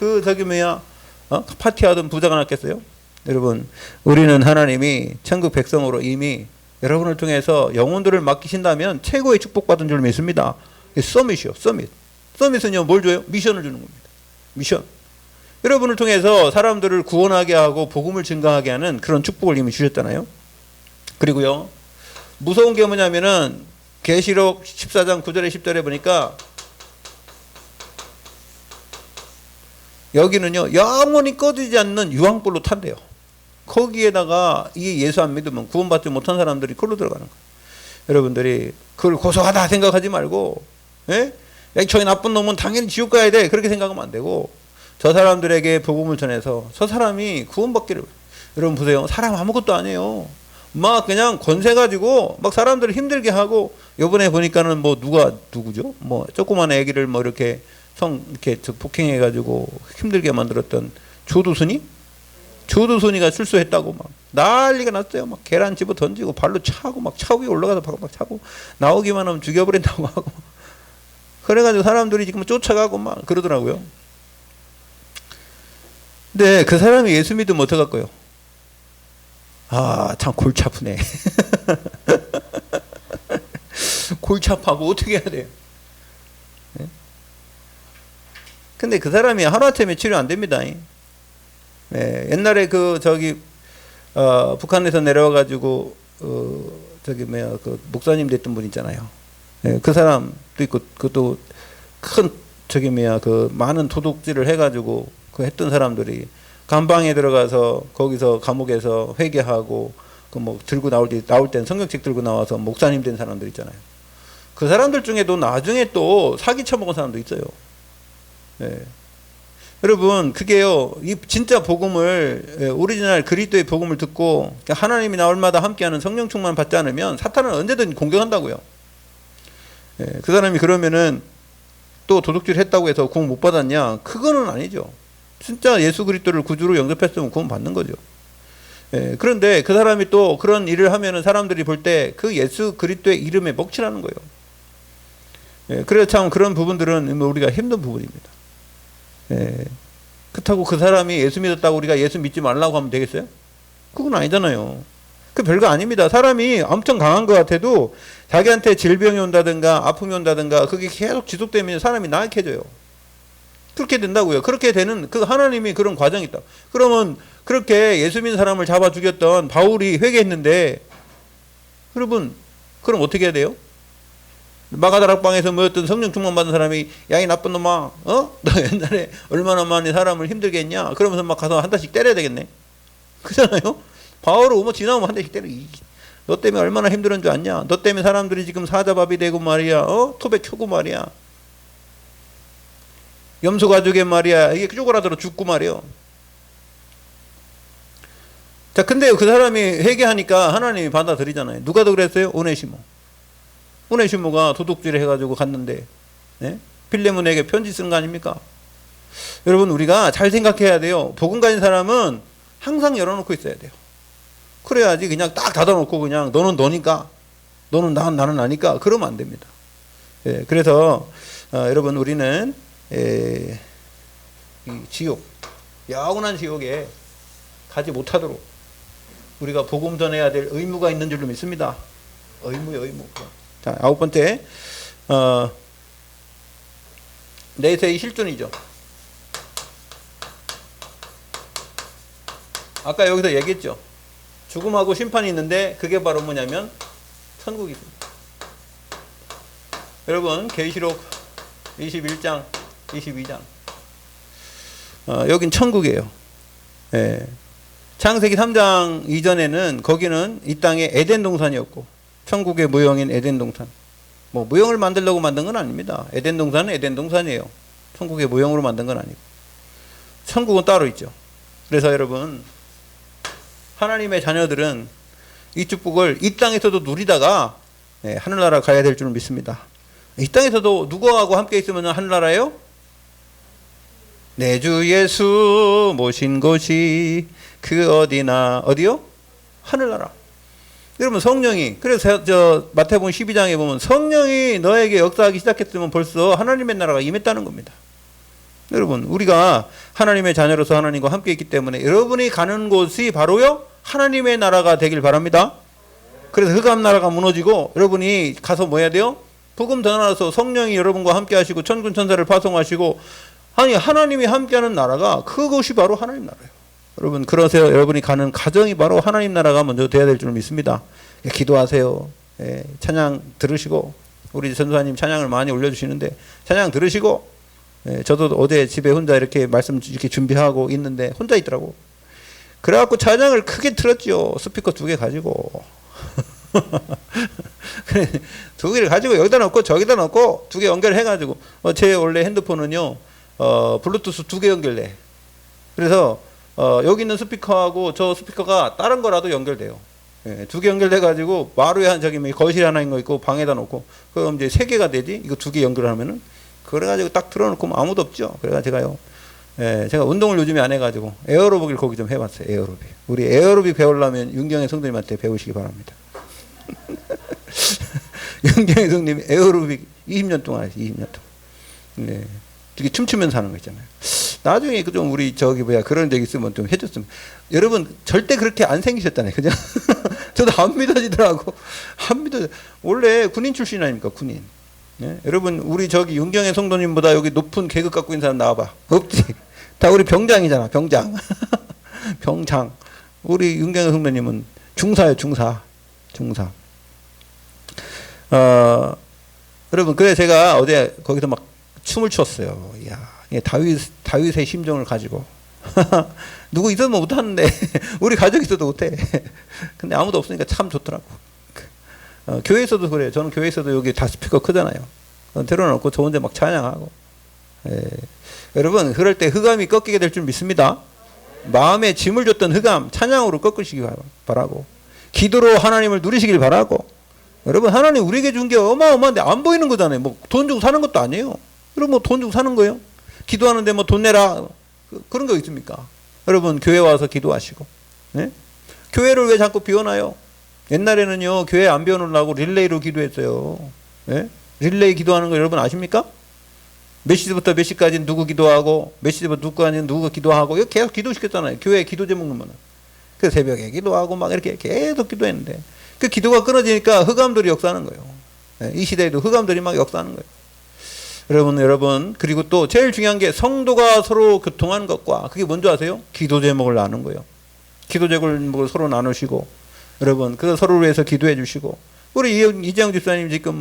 파티하던 부자가 낫겠어요? 여러분, 우리는 하나님이 천국 백성으로 이미 여러분을 통해서 영혼들을 맡기신다면 최고의 축복받은 줄 믿습니다. 서밋이요, 서밋. 서밋은요, 뭘 줘요? 미션을 주는 겁니다. 미션. 여러분을 통해서 사람들을 구원하게 하고 복음을 증가하게 하는 그런 축복을 이미 주셨잖아요. 그리고요, 무서운 게 뭐냐면은 계시록 14장 9절에 10절에 보니까 여기는요, 영원히 꺼지지 않는 유황불로 탄대요. 거기에다가 이 예수 안 믿으면 구원받지 못한 사람들이 그걸로 들어가는 거예요. 여러분들이 그걸 고소하다 생각하지 말고, 예? 저희 나쁜 놈은 당연히 지옥 가야 돼. 그렇게 생각하면 안 되고, 저 사람들에게 복음을 전해서 저 사람이 구원받기를. 여러분 보세요. 사람 아무것도 아니에요. 막 그냥 권세 가지고 막 사람들을 힘들게 하고, 요번에 보니까는 누구죠? 조그만 애기를 이렇게 이렇게 폭행해가지고 힘들게 만들었던 조두순이가 출소했다고 막 난리가 났어요. 막 계란 집어 던지고 발로 차고 막 차 위에 올라가서 막 차고 나오기만 하면 죽여버린다고 하고 그래가지고 사람들이 지금 쫓아가고 막 그러더라고요. 근데 그 사람이 예수 믿으면 어떡할 거예요? 아, 참 골치 아프네. 골치 아파하고 어떻게 해야 돼요? 네? 근데 그 사람이 하루아침에 치료 안 됩니다. 네, 옛날에 북한에서 내려와가지고 그 목사님 됐던 분 있잖아요. 네, 그 사람도 있고 그것도 큰 많은 도둑질을 해가지고 했던 사람들이 감방에 들어가서 거기서 감옥에서 회개하고 들고 나올 땐 성경책 들고 나와서 목사님 된 사람들 있잖아요. 그 사람들 중에도 나중에 또 사기 쳐먹은 사람도 있어요. 네. 여러분, 그게요, 이 진짜 복음을, 오리지널 그리스도의 복음을 듣고 하나님이 나올마다 함께하는 성령 충만 받지 않으면 사탄은 언제든 공격한다고요. 예, 그 사람이 그러면은 또 도둑질 했다고 해서 구원 못 받았냐? 그거는 아니죠. 진짜 예수 그리스도를 구주로 영접했으면 구원 받는 거죠. 예, 그런데 그 사람이 또 그런 일을 하면은 사람들이 볼 때 그 예수 그리스도의 이름에 먹칠하는 거예요. 예, 그래서 참 그런 부분들은 우리가 힘든 부분입니다. 예. 그렇다고 그 사람이 예수 믿었다고 우리가 예수 믿지 말라고 하면 되겠어요? 그건 아니잖아요. 그 별거 아닙니다. 사람이 엄청 강한 것 같아도 자기한테 질병이 온다든가 아픔이 온다든가 그게 계속 지속되면 사람이 나약해져요. 그렇게 된다고요. 그렇게 되는 하나님이 그런 과정이 있다. 그러면 그렇게 예수 믿는 사람을 잡아 죽였던 바울이 회개했는데, 여러분 그럼 어떻게 해야 돼요? 마가다락방에서 모였던 성령 충만 받은 사람이 야, 이 나쁜 놈아, 너 옛날에 얼마나 많이 사람을 힘들게 했냐? 그러면서 막 가서 한 대씩 때려야 되겠네. 그잖아요? 바울을 지나오면 한 대씩 때려. 너 때문에 얼마나 힘들은 줄 아냐? 너 때문에 사람들이 지금 사자밥이 되고 말이야. 톱에 켜고 말이야. 염소 가족의 말이야. 이게 쪼그라들어 죽고 말이야. 자, 근데 그 사람이 회개하니까 하나님이 받아들이잖아요. 누가 더 그랬어요? 오네시모. 오네시모가 도둑질 해가지고 갔는데, 네? 필레몬에게 편지 쓴 거 아닙니까? 여러분, 우리가 잘 생각해야 돼요. 복음 가진 사람은 항상 열어놓고 있어야 돼요. 그래야지 그냥 딱 닫아놓고 그냥 너는 너니까, 너는 나는 아니까, 그러면 안 됩니다. 예, 그래서 여러분, 우리는 이 지옥, 영원한 지옥에 가지 못하도록 우리가 복음 전해야 될 의무가 있는 줄로 믿습니다. 의무. 자, 9번째, 내세의 실존이죠. 아까 여기서 얘기했죠. 죽음하고 심판이 있는데 그게 바로 뭐냐면 천국입니다. 여러분, 계시록 21장, 22장. 여긴 천국이에요. 예. 창세기 3장 이전에는 거기는 이 땅의 에덴 동산이었고 천국의 모형인 에덴 동산. 뭐 모형을 만들려고 만든 건 아닙니다. 에덴 동산은 에덴 동산이에요. 천국의 모형으로 만든 건 아니고. 천국은 따로 있죠. 그래서 여러분, 하나님의 자녀들은 이 축복을 이 땅에서도 누리다가 하늘나라 가야 될 줄 믿습니다. 이 땅에서도 누구하고 함께 있으면 하늘나라예요? 내 주 예수 모신 곳이 그 어디요? 하늘나라. 여러분, 성령이, 그래서 저 마태복음 12장에 보면 성령이 너에게 역사하기 시작했으면 벌써 하나님의 나라가 임했다는 겁니다. 여러분, 우리가 하나님의 자녀로서 하나님과 함께 있기 때문에 여러분이 가는 곳이 바로요 하나님의 나라가 되길 바랍니다. 그래서 흑암 나라가 무너지고 여러분이 가서 뭐 해야 돼요? 복음 전하라서 성령이 여러분과 함께 하시고 천군 천사를 파송하시고, 아니, 하나님이 함께하는 나라가 그것이 바로 하나님 나라예요. 여러분, 그러세요. 여러분이 가는 가정이 바로 하나님 나라가 먼저 돼야 될 줄 믿습니다. 기도하세요. 찬양 들으시고, 우리 전도사님 찬양을 많이 올려주시는데 찬양 들으시고, 저도 어제 집에 혼자 이렇게 말씀 이렇게 준비하고 있는데 혼자 있더라고. 그래갖고 찬양을 크게 틀었죠. 스피커 2개 가지고. 그래, 2개를 가지고 여기다 넣고 저기다 넣고 2개 연결해가지고, 제 원래 핸드폰은요 블루투스 2개 연결돼. 그래서 여기 있는 스피커하고 저 스피커가 다른 거라도 연결돼요. 2개 연결돼가지고 마루에 저기 거실에 하나 있는 거 있고 방에다 놓고, 그럼 이제 3개가 되지. 이거 2개 연결하면은 그래가지고 딱 틀어놓고 뭐 아무도 없죠. 그래가 제가요, 제가 운동을 요즘에 안 해가지고 에어로빅을 거기 좀 해봤어요. 에어로빅. 우리 에어로빅 배우려면 윤경의 성도님한테 배우시기 바랍니다. 윤경의 성도님 에어로빅 20년 동안 했어요. 20년 동안. 네. 되게 춤추면서 하는 거 있잖아요. 나중에 그 좀 우리 그런 적 있으면 좀 해줬으면. 여러분, 절대 그렇게 안 생기셨잖아요. 그죠? 저도 안 믿어지더라고. 안 믿어져. 원래 군인 출신 아닙니까? 군인. 네? 여러분, 우리 윤경의 성도님보다 여기 높은 계급 갖고 있는 사람 나와봐. 없지. 다 우리 병장이잖아. 병장. 병장. 우리 윤경의 성도님은 중사예요. 중사. 여러분, 그래 제가 어제 거기서 막 춤을 췄어요. 이야, 다윗의 심정을 가지고. 누구 있어도 못하는데, 우리 가족 있어도 못해. 근데 아무도 없으니까 참 좋더라고. 교회에서도 그래요. 저는 교회에서도 여기 다 스피커 크잖아요. 들어놓고 저 혼자 막 찬양하고. 여러분, 그럴 때 흑암이 꺾이게 될 줄 믿습니다. 마음에 짐을 줬던 흑암, 찬양으로 꺾으시기 바라고. 기도로 하나님을 누리시길 바라고. 여러분, 하나님 우리에게 준 게 어마어마한데 안 보이는 거잖아요. 뭐 돈 주고 사는 것도 아니에요. 여러분, 뭐 돈 주고 사는 거예요? 기도하는데 뭐 돈 내라. 그런 거 있습니까? 여러분, 교회 와서 기도하시고. 네? 교회를 왜 자꾸 비워놔요? 옛날에는요, 교회 안 비워놓으려고 릴레이로 기도했어요. 네? 릴레이 기도하는 거 여러분 아십니까? 몇 시부터 몇 시까지 누구 기도하고, 몇 시부터 누구까지 누구 기도하고, 이거 계속 기도시켰잖아요. 교회 기도 제목 넣으면. 그 새벽에 기도하고 막 이렇게 계속 기도했는데, 그 기도가 끊어지니까 흑암들이 역사하는 거예요. 네? 이 시대에도 흑암들이 막 역사하는 거예요. 여러분, 그리고 또 제일 중요한 게 성도가 서로 교통하는 것과, 그게 뭔지 아세요? 기도 제목을 나누는 거예요. 기도 제목을 서로 나누시고, 여러분, 그 서로를 위해서 기도해 주시고, 우리 이재영 집사님 지금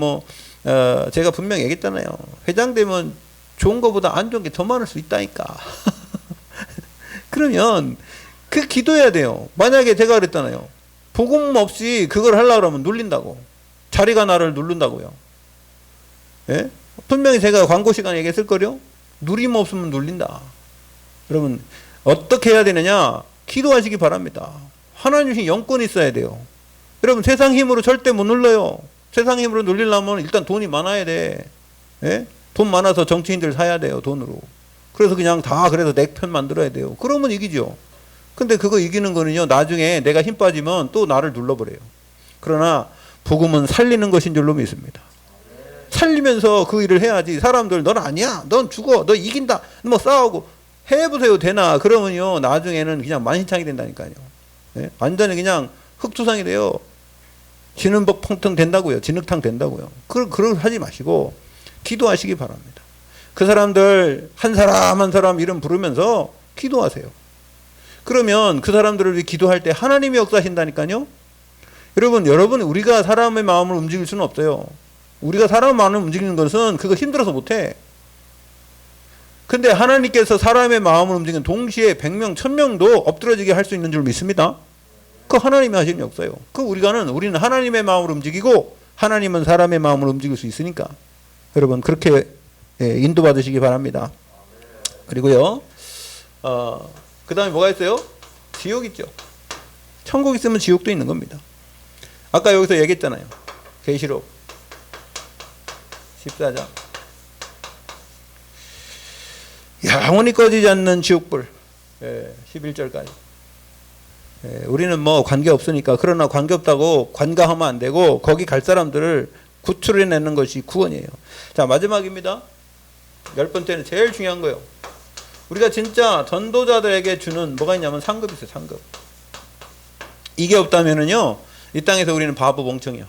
제가 분명히 얘기했잖아요. 회장되면 좋은 것보다 안 좋은 게 더 많을 수 있다니까. 그러면 그 기도해야 돼요. 만약에 제가 그랬잖아요. 복음 없이 그걸 하려고 그러면 눌린다고. 자리가 나를 누른다고요. 예? 분명히 제가 광고 시간에 얘기했을 거요. 누림 없으면 눌린다. 여러분 어떻게 해야 되느냐? 기도하시기 바랍니다. 하나님 주신 영권이 있어야 돼요. 여러분 세상 힘으로 절대 못 눌러요. 세상 힘으로 눌리려면 일단 돈이 많아야 돼. 예? 돈 많아서 정치인들 사야 돼요. 돈으로. 그래서 그냥 다 그래서 내 편 만들어야 돼요. 그러면 이기죠. 근데 그거 이기는 거는요, 나중에 내가 힘 빠지면 또 나를 눌러버려요. 그러나 복음은 살리는 것인 줄로 믿습니다. 살리면서 그 일을 해야지. 사람들 넌 아니야, 넌 죽어, 너 이긴다, 뭐 싸우고 해보세요. 되나? 그러면요 나중에는 그냥 만신창이 된다니까요. 네? 완전히 그냥 흑투상이 돼요. 지는 법 펑텅 된다고요. 진흙탕 된다고요. 그걸 하지 마시고 기도하시기 바랍니다. 그 사람들 한 사람 한 사람 이름 부르면서 기도하세요. 그러면 그 사람들을 위해 기도할 때 하나님이 역사하신다니까요. 여러분 우리가 사람의 마음을 움직일 수는 없어요. 우리가 사람의 마음을 움직이는 것은 그거 힘들어서 못해. 근데 하나님께서 사람의 마음을 움직이는 동시에 100명 1000명도 엎드러지게 할 수 있는 줄 믿습니다. 그 하나님이 하시는 역사예요. 우리는 하나님의 마음을 움직이고 하나님은 사람의 마음을 움직일 수 있으니까 여러분 그렇게 인도받으시기 바랍니다. 그리고요 그 다음에 뭐가 있어요? 지옥 있죠. 천국 있으면 지옥도 있는 겁니다. 아까 여기서 얘기했잖아요. 계시록 14장 영원히 꺼지지 않는 지옥불 11절까지. 우리는 뭐 관계없으니까. 그러나 관계없다고 관가하면 안 되고 거기 갈 사람들을 구출해내는 것이 구원이에요. 자, 마지막입니다. 10번째는 제일 중요한 거예요. 우리가 진짜 전도자들에게 주는 뭐가 있냐면 상급이 있어요. 상급. 이게 없다면은요 이 땅에서 우리는 바보 멍청이요.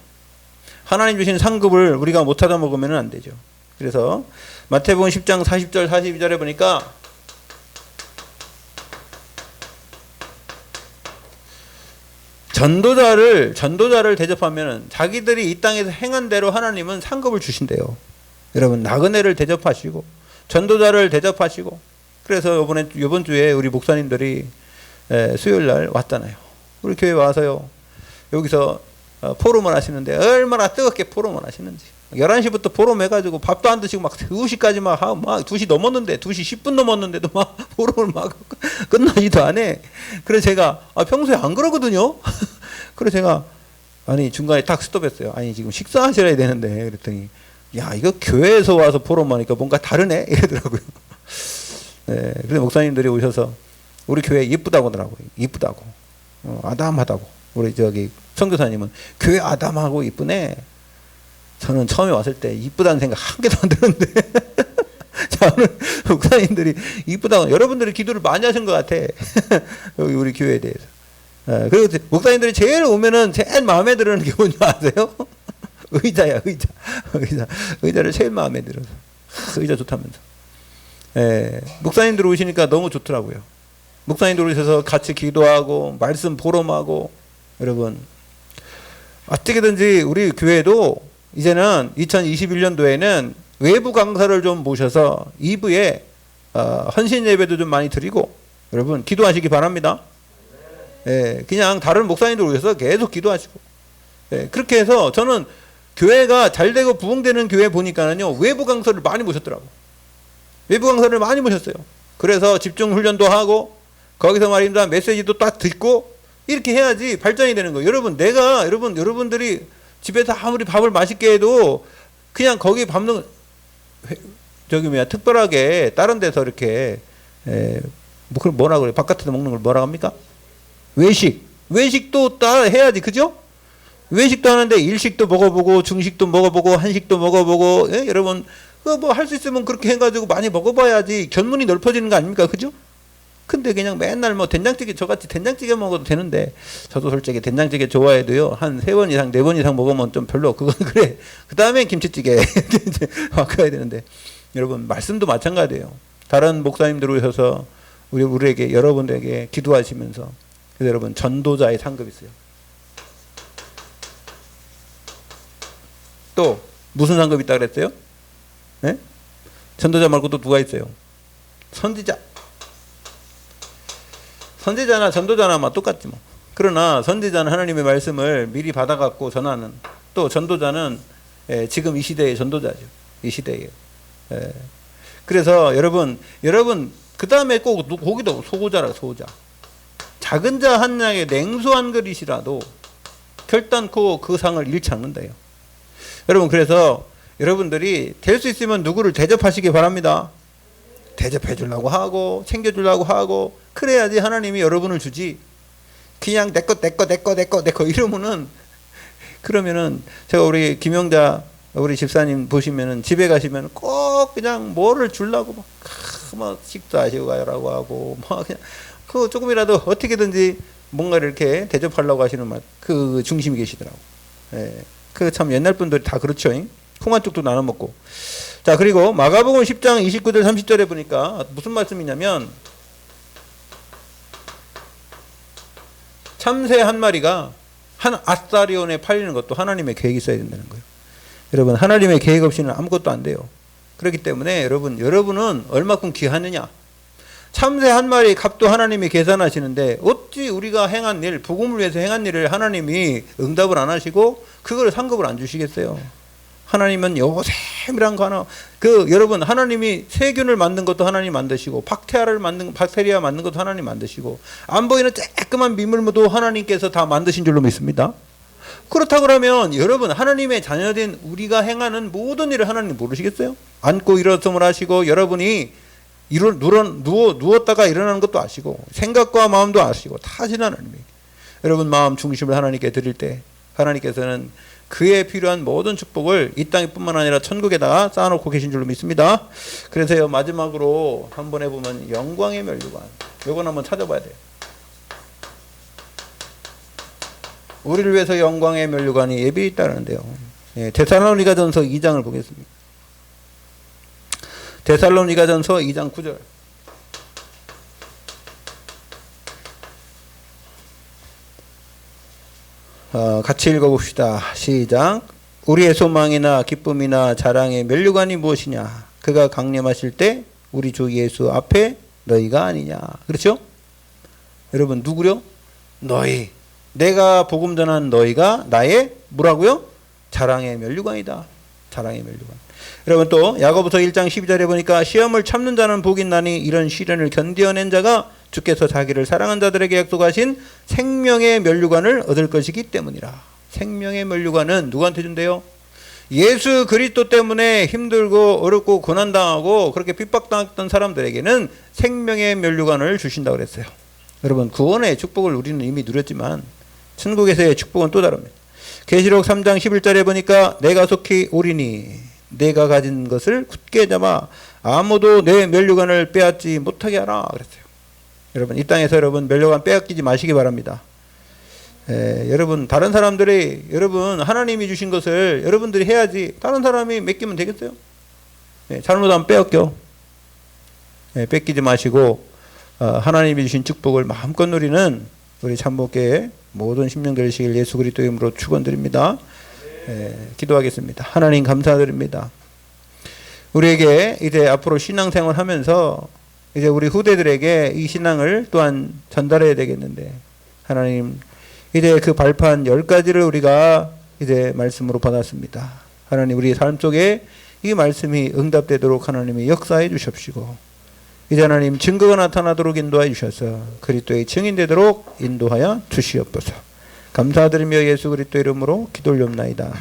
하나님 주신 상급을 우리가 못 찾아 먹으면 안 되죠. 그래서 마태복음 10장 40절 42절에 보니까 전도자를 대접하면 자기들이 이 땅에서 행한 대로 하나님은 상급을 주신대요. 여러분 나그네를 대접하시고 전도자를 대접하시고. 그래서 이번 주에 우리 목사님들이 수요일 날 왔잖아요. 우리 교회 와서요 여기서 포럼을 하시는데 얼마나 뜨겁게 포럼을 하시는지. 11시부터 포럼 해가지고 밥도 안 드시고 막 2시까지 막 2시 넘었는데 2시 10분 넘었는데도 막 포럼을 막 끝나지도 않아. 그래서 제가 평소에 안 그러거든요. 그래서 제가 아니 중간에 딱 스톱했어요. 아니 지금 식사하셔야 되는데. 그랬더니 야 이거 교회에서 와서 포럼하니까 뭔가 다르네 이러더라고요. 네, 그래서 목사님들이 오셔서 우리 교회 이쁘다고 하더라고요. 이쁘다고 아담하다고. 우리 저기 선교사님은 교회 아담하고 이쁘네. 저는 처음에 왔을 때 이쁘다는 생각 한 개도 안 드는데 저는 목사님들이 이쁘다고. 여러분들이 기도를 많이 하신 것 같아. 여기 우리 교회에 대해서. 그리고 목사님들이 제일 오면은 제일 마음에 드는 게 뭔지 아세요? 의자야 의자. 의자를 제일 마음에 들어서 의자 좋다면서. 목사님들 오시니까 너무 좋더라고요. 목사님들 오셔서 같이 기도하고 말씀 포럼하고. 여러분 어떻게든지 우리 교회도 이제는 2021년도에는 외부 강사를 좀 모셔서 2부에 헌신 예배도 좀 많이 드리고 여러분 기도하시기 바랍니다. 그냥 다른 목사님들 오셔서 계속 기도하시고. 그렇게 해서 저는 교회가 잘되고 부흥되는 교회 보니까는요 외부 강사를 많이 모셨더라고. 외부 강사를 많이 모셨어요. 그래서 집중 훈련도 하고 거기서 말입니다 메시지도 딱 듣고 이렇게 해야지 발전이 되는 거예요. 여러분들이 집에서 아무리 밥을 맛있게 해도 그냥 거기 밥 특별하게 다른 데서 이렇게 뭐라 그래? 바깥에서 먹는 걸 뭐라 합니까? 외식도 다 해야지, 그죠? 외식도 하는데 일식도 먹어보고 중식도 먹어보고 한식도 먹어보고. 여러분 뭐 할 수 있으면 그렇게 해가지고 많이 먹어봐야지 견문이 넓어지는 거 아닙니까, 그죠? 근데 그냥 맨날 뭐 된장찌개, 저같이 된장찌개 먹어도 되는데, 저도 솔직히 된장찌개 좋아해도요 한 3번 이상 4번 이상 먹으면 좀 별로. 그건 그래. 그 다음에 김치찌개 바꿔야 되는데. 여러분 말씀도 마찬가지예요. 다른 목사님들 오셔서 우리에게 여러분들에게 기도하시면서. 그래서 여러분 전도자의 상급이 있어요. 또 무슨 상급이 있다 그랬어요? 네? 전도자 말고 또 누가 있어요? 선지자. 선지자나 전도자나 막 똑같지 뭐. 그러나 선지자는 하나님의 말씀을 미리 받아갖고 전하는, 또 전도자는 지금 이 시대의 전도자죠. 이 시대에. 그래서 여러분 그 다음에 꼭 거기도 소고자라, 소고자. 작은 자 한 양의 냉수 한 그릇이라도 결단코 그 상을 잃지 않는다요. 여러분, 그래서 여러분들이 될 수 있으면 누구를 대접하시기 바랍니다. 대접해 주려고 하고 챙겨 주려고 하고 그래야지 하나님이 여러분을 주지. 그냥 내 거 이러면은, 그러면은 제가 우리 김영자 우리 집사님 보시면은 집에 가시면 꼭 그냥 뭐를 주려고 막 식사하시고 가요라고 하고 막 그냥 그 조금이라도 어떻게든지 뭔가 이렇게 대접하려고 하시는 그 중심이 계시더라고. 그 참 옛날 분들이 다 그렇죠. 콩한쪽도 나눠 먹고. 자, 그리고 마가복음 10장 29절 30절에 보니까 무슨 말씀이냐면, 참새 한 마리가 한 아사리온에 팔리는 것도 하나님의 계획이 있어야 된다는 거예요. 여러분, 하나님의 계획 없이는 아무것도 안 돼요. 그렇기 때문에 여러분은 얼마큼 귀하느냐. 참새 한 마리 값도 하나님이 계산하시는데 어찌 우리가 행한 일, 복음을 위해서 행한 일을 하나님이 응답을 안 하시고 그걸 상급을 안 주시겠어요. 하나님은 요셈이란 거 하나, 여러분, 하나님이 세균을 만든 것도 하나님 만드시고 박테리아 만든 것도 하나님 만드시고 안 보이는 쬐끄만 미물도 하나님께서 다 만드신 줄로 믿습니다. 그렇다 그러면 여러분, 하나님의 자녀된 우리가 행하는 모든 일을 하나님 모르시겠어요? 앉고 일어섬을 하시고 여러분이 누웠다가 일어나는 것도 아시고 생각과 마음도 아시고 다 아시는 하나님이, 여러분 마음 중심을 하나님께 드릴 때 하나님께서는 그에 필요한 모든 축복을 이 땅뿐만 아니라 천국에다가 쌓아놓고 계신 줄로 믿습니다. 그래서요, 마지막으로 한번 해보면 영광의 면류관, 요건 한번 찾아봐야 돼요. 우리를 위해서 영광의 면류관이 예비해 있다는데요. 데살로니가전서 2장을 보겠습니다. 데살로니가전서 2장 9절. 같이 읽어봅시다. 시작. 우리의 소망이나 기쁨이나 자랑의 면류관이 무엇이냐? 그가 강림하실 때 우리 주 예수 앞에 너희가 아니냐. 그렇죠? 여러분, 누구요? 너희. 내가 복음 전한 너희가 나의 뭐라고요? 자랑의 면류관이다. 자랑의 면류관. 여러분, 또 야고보서 1장 12절에 보니까 시험을 참는 자는 복이 있나니 이런 시련을 견디어낸 자가 주께서 자기를 사랑한 자들에게 약속하신 생명의 면류관을 얻을 것이기 때문이라. 생명의 면류관은 누구한테 준대요? 예수 그리스도 때문에 힘들고 어렵고 고난당하고 그렇게 핍박당했던 사람들에게는 생명의 면류관을 주신다고 그랬어요. 여러분, 구원의 축복을 우리는 이미 누렸지만 천국에서의 축복은 또 다릅니다. 계시록 3장 11절에 보니까 내가 속히 오리니 내가 가진 것을 굳게 잡아 아무도 내 면류관을 빼앗지 못하게 하라 그랬어요. 여러분, 이 땅에서 여러분 면류관 빼앗기지 마시기 바랍니다. 여러분, 다른 사람들이, 여러분 하나님이 주신 것을 여러분들이 해야지 다른 사람이 맡기면 되겠어요? 잘못하면 빼앗겨. 뺏기지 마시고 하나님이 주신 축복을 마음껏 누리는 우리 참목교회 모든 심령 되시길 예수 그리스도의 이름으로 축원드립니다. 기도하겠습니다. 하나님 감사드립니다. 우리에게 이제 앞으로 신앙생활 하면서 이제 우리 후대들에게 이 신앙을 또한 전달해야 되겠는데, 하나님 이제 그 발판 10가지를 우리가 이제 말씀으로 받았습니다. 하나님, 우리 삶 속에 이 말씀이 응답되도록 하나님이 역사해 주십시고, 이제 하나님 증거가 나타나도록 인도하여 주셔서 그리스도의 증인되도록 인도하여 주시옵소서. 감사드리며 예수 그리스도 이름으로 기도 올리옵나이다.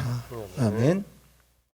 아멘.